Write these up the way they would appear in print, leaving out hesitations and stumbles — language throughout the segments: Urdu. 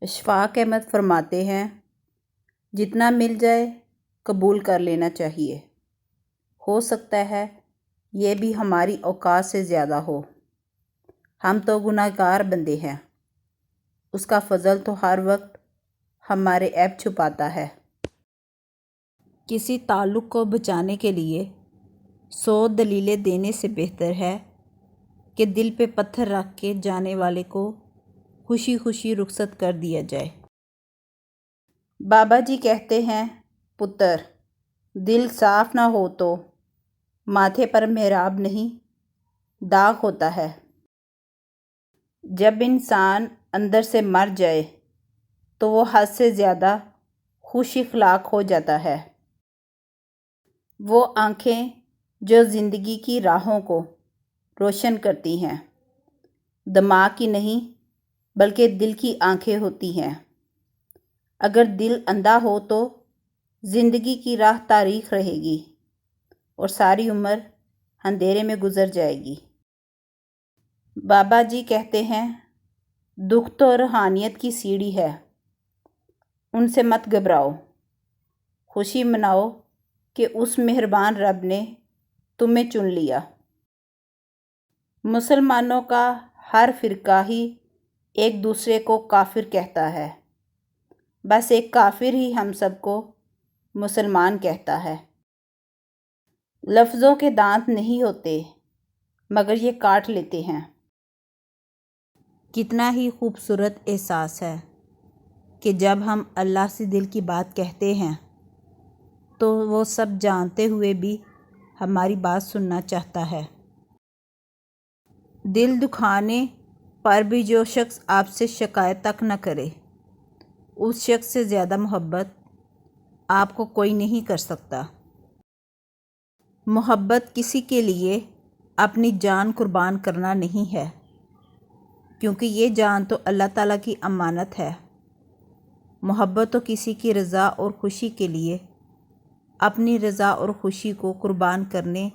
اشفاق احمد فرماتے ہیں، جتنا مل جائے قبول کر لینا چاہیے۔ ہو سکتا ہے یہ بھی ہماری اوقات سے زیادہ ہو۔ ہم تو گناہگار بندے ہیں۔ اس کا فضل تو ہر وقت ہمارے عیب چھپاتا ہے۔ کسی تعلق کو بچانے کے لیے 100 دلیلیں دینے سے بہتر ہے کہ دل پہ پتھر رکھ کے جانے والے کو خوشی خوشی رخصت کر دیا جائے۔ بابا جی کہتے ہیں، پتر، دل صاف نہ ہو تو ماتھے پر محراب نہیں، داغ ہوتا ہے۔ جب انسان اندر سے مر جائے تو وہ حد سے زیادہ خوش اخلاق ہو جاتا ہے۔ وہ آنکھیں جو زندگی کی راہوں کو روشن کرتی ہیں، دماغ کی نہیں بلکہ دل کی آنکھیں ہوتی ہیں۔ اگر دل اندھا ہو تو زندگی کی راہ تاریک رہے گی اور ساری عمر اندھیرے میں گزر جائے گی۔ بابا جی کہتے ہیں، دکھ تو روحانیت کی سیڑھی ہے، ان سے مت گھبراؤ، خوشی مناؤ کہ اس مہربان رب نے تمہیں چن لیا۔ مسلمانوں کا ہر فرقہ ہی ایک دوسرے کو کافر کہتا ہے، بس ایک کافر ہی ہم سب کو مسلمان کہتا ہے۔ لفظوں کے دانت نہیں ہوتے مگر یہ کاٹ لیتے ہیں۔ کتنا ہی خوبصورت احساس ہے کہ جب ہم اللہ سے دل کی بات کہتے ہیں تو وہ سب جانتے ہوئے بھی ہماری بات سننا چاہتا ہے۔ دل دکھانے پر بھی جو شخص آپ سے شکایت تک نہ کرے، اس شخص سے زیادہ محبت آپ کو کوئی نہیں کر سکتا۔ محبت کسی کے لیے اپنی جان قربان کرنا نہیں ہے، کیونکہ یہ جان تو اللہ تعالیٰ کی امانت ہے۔ محبت تو کسی کی رضا اور خوشی کے لیے اپنی رضا اور خوشی کو قربان کرنے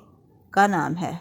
کا نام ہے۔